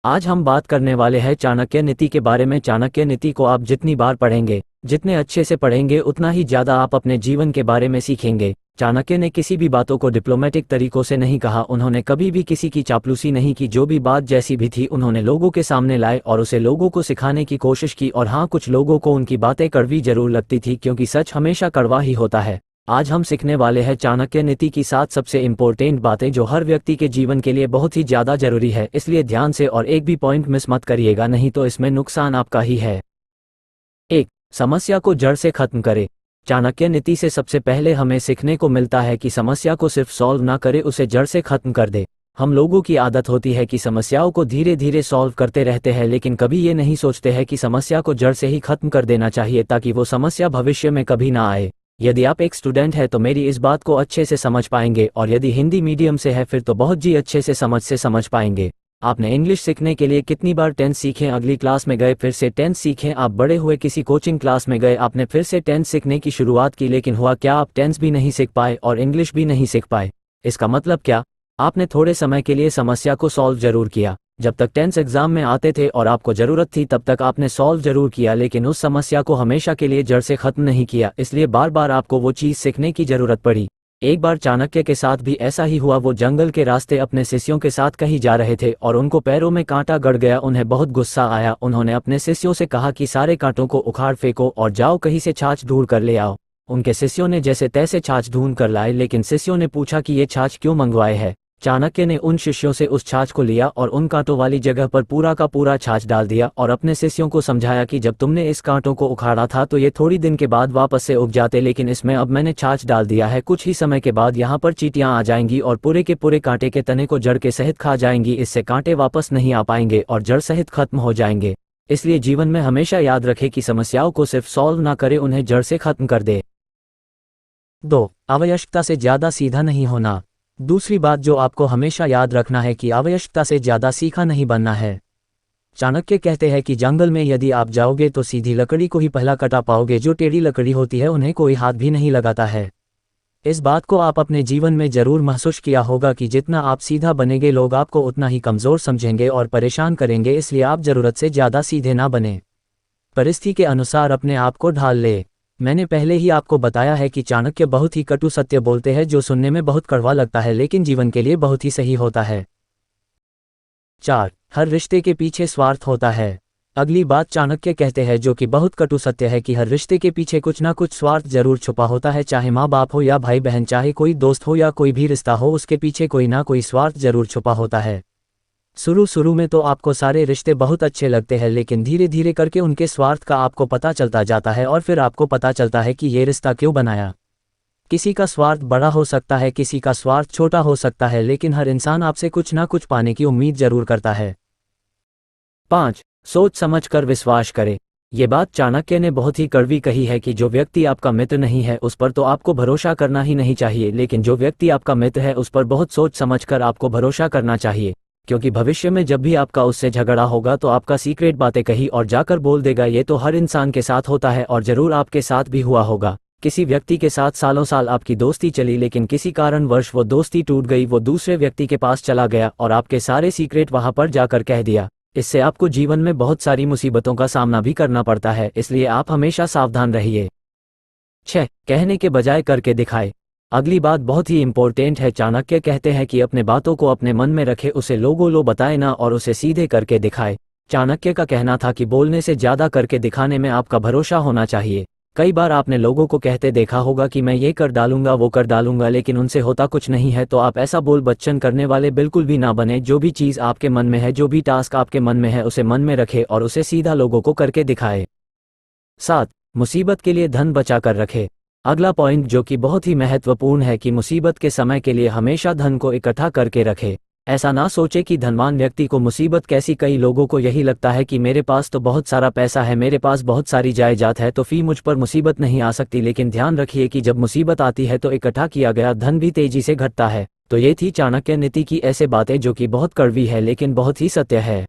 आज हम बात करने वाले हैं चाणक्य नीति के बारे में। चाणक्य नीति को आप जितनी बार पढ़ेंगे, जितने अच्छे से पढ़ेंगे, उतना ही ज़्यादा आप अपने जीवन के बारे में सीखेंगे। चाणक्य ने किसी भी बातों को डिप्लोमेटिक तरीकों से नहीं कहा। उन्होंने कभी भी किसी की चापलूसी नहीं की। जो भी बात जैसी भी थी उन्होंने लोगों के सामने लाए और उसे लोगों को सिखाने की कोशिश की। और हाँ, कुछ लोगों को उनकी बातें कड़वी जरूर लगती थी, क्योंकि सच हमेशा कड़वा ही होता है। आज हम सीखने वाले हैं चाणक्य नीति की 7 सबसे इम्पोर्टेंट बातें जो हर व्यक्ति के जीवन के लिए बहुत ही ज़्यादा जरूरी है। इसलिए ध्यान से और एक भी पॉइंट मिस मत करिएगा, नहीं तो इसमें नुकसान आपका ही है। 1. समस्या को जड़ से खत्म करें। चाणक्य नीति से सबसे पहले हमें सीखने को मिलता है कि समस्या को सिर्फ सॉल्व ना करे, उसे जड़ से खत्म कर दे। हम लोगों की आदत होती है कि समस्याओं को धीरे धीरे सॉल्व करते रहते हैं, लेकिन कभी ये नहीं सोचते हैं कि समस्या को जड़ से ही खत्म कर देना चाहिए, ताकि वो समस्या भविष्य में कभी ना आए। यदि आप एक स्टूडेंट है तो मेरी इस बात को अच्छे से समझ पाएंगे, और यदि हिंदी मीडियम से है फिर तो बहुत जी अच्छे से समझ पाएंगे। आपने इंग्लिश सीखने के लिए कितनी बार टेंस सीखे, अगली क्लास में गए फिर से टेंस सीखें। आप बड़े हुए किसी कोचिंग क्लास में गए, आपने फिर से टेंस सीखने की शुरुआत की, लेकिन हुआ क्या, आप टेंस भी नहीं सीख पाए और इंग्लिश भी नहीं सीख पाए। इसका मतलब क्या? आपने थोड़े समय के लिए समस्या को सॉल्व जरूर किया। जब तक टेंस एग्जाम में आते थे और आपको ज़रूरत थी तब तक आपने सॉल्व जरूर किया, लेकिन उस समस्या को हमेशा के लिए जड़ से ख़त्म नहीं किया। इसलिए बार बार आपको वो चीज़ सीखने की ज़रूरत पड़ी। एक बार चाणक्य के साथ भी ऐसा ही हुआ। वो जंगल के रास्ते अपने शिष्यों के साथ कहीं जा रहे थे और उनको पैरों में कांटा गड़ गया। उन्हें बहुत गुस्सा आया। उन्होंने अपने शिष्यों से कहा कि सारे कांटों को उखाड़ फेंको और जाओ कहीं से छाछ ढूंढ कर ले आओ। उनके शिष्यों ने जैसे तैसे छाछ ढूंढ कर लाए, लेकिन शिष्यों ने पूछा कि ये छाछ क्यों मंगवाए है। चाणक्य ने उन शिष्यों से उस छाछ को लिया और उन कांटों वाली जगह पर पूरा का पूरा छाछ डाल दिया और अपने शिष्यों को समझाया कि जब तुमने इस कांटों को उखाड़ा था तो ये थोड़ी दिन के बाद वापस से उग जाते, लेकिन इसमें अब मैंने छाछ डाल दिया है। कुछ ही समय के बाद यहाँ पर चींटियां आ जाएंगी और पूरे के पूरे कांटे के तने को जड़ के सहित खा जाएंगी। इससे कांटे वापस नहीं आ पाएंगे और जड़ सहित खत्म हो जाएंगे। इसलिए जीवन में हमेशा याद रखें कि समस्याओं को सिर्फ सॉल्व ना करे, उन्हें जड़ से खत्म कर दे। 2. आवश्यकता से ज़्यादा सीधा नहीं होना। दूसरी बात जो आपको हमेशा याद रखना है कि आवश्यकता से ज़्यादा सीखा नहीं बनना है। चाणक्य कहते हैं कि जंगल में यदि आप जाओगे तो सीधी लकड़ी को ही पहला कटा पाओगे, जो टेढ़ी लकड़ी होती है उन्हें कोई हाथ भी नहीं लगाता है। इस बात को आप अपने जीवन में ज़रूर महसूस किया होगा कि जितना आप सीधा बनेंगे लोग आपको उतना ही कमज़ोर समझेंगे और परेशान करेंगे। इसलिए आप ज़रूरत से ज़्यादा सीधे ना बने, परिस्थिति के अनुसार अपने आप को ढाल ले। मैंने पहले ही आपको बताया है कि चाणक्य बहुत ही कटु सत्य बोलते हैं, जो सुनने में बहुत कड़वा लगता है लेकिन जीवन के लिए बहुत ही सही होता है। 4. हर रिश्ते के पीछे स्वार्थ होता है। अगली बात चाणक्य कहते हैं जो कि बहुत कटु सत्य है कि हर रिश्ते के पीछे कुछ ना कुछ स्वार्थ जरूर छुपा होता है। चाहे माँ बाप हो या भाई बहन, चाहे कोई दोस्त हो या कोई भी रिश्ता हो, उसके पीछे कोई ना कोई स्वार्थ जरूर छुपा होता है। शुरू में तो आपको सारे रिश्ते बहुत अच्छे लगते हैं, लेकिन धीरे धीरे करके उनके स्वार्थ का आपको पता चलता जाता है और फिर आपको पता चलता है कि ये रिश्ता क्यों बनाया। किसी का स्वार्थ बड़ा हो सकता है, किसी का स्वार्थ छोटा हो सकता है, लेकिन हर इंसान आपसे कुछ ना कुछ पाने की उम्मीद जरूर करता है। 5. सोच समझ कर विश्वास करें। ये बात चाणक्य ने बहुत ही कड़वी कही है कि जो व्यक्ति आपका मित्र नहीं है उस पर तो आपको भरोसा करना ही नहीं चाहिए, लेकिन जो व्यक्ति आपका मित्र है उस पर बहुत सोच समझ कर आपको भरोसा करना चाहिए, क्योंकि भविष्य में जब भी आपका उससे झगड़ा होगा तो आपका सीक्रेट बातें कही और जाकर बोल देगा। ये तो हर इंसान के साथ होता है और ज़रूर आपके साथ भी हुआ होगा। किसी व्यक्ति के साथ सालों साल आपकी दोस्ती चली, लेकिन किसी कारणवश वो दोस्ती टूट गई, वो दूसरे व्यक्ति के पास चला गया और आपके सारे सीक्रेट वहां पर जाकर कह दिया। इससे आपको जीवन में बहुत सारी मुसीबतों का सामना भी करना पड़ता है, इसलिए आप हमेशा सावधान रहिए। 6. कहने के बजाय करके दिखाए। अगली बात बहुत ही इम्पोर्टेंट है। चाणक्य कहते हैं कि अपने बातों को अपने मन में रखे, उसे लोगों बताए ना और उसे सीधे करके दिखाए। चाणक्य का कहना था कि बोलने से ज़्यादा करके दिखाने में आपका भरोसा होना चाहिए। कई बार आपने लोगों को कहते देखा होगा कि मैं ये कर डालूंगा वो कर डालूंगा, लेकिन उनसे होता कुछ नहीं है। तो आप ऐसा बोल बच्चन करने वाले बिल्कुल भी ना बने। जो भी चीज़ आपके मन में है, जो भी टास्क आपके मन में है, उसे मन में रखे और उसे सीधा लोगों को करके दिखाए। 7. मुसीबत के लिए धन बचा कर रखे। अगला पॉइंट जो कि बहुत ही महत्वपूर्ण है कि मुसीबत के समय के लिए हमेशा धन को इकट्ठा करके रखे। ऐसा ना सोचे कि धनवान व्यक्ति को मुसीबत कैसी। कई लोगों को यही लगता है कि मेरे पास तो बहुत सारा पैसा है, मेरे पास बहुत सारी जायदाद है, तो फिर मुझ पर मुसीबत नहीं आ सकती। लेकिन ध्यान रखिए कि जब मुसीबत आती है तो इकट्ठा किया गया धन भी तेजी से घटता है। तो ये थी चाणक्य नीति की ऐसे बातें जो कि बहुत कड़वी है लेकिन बहुत ही सत्य है।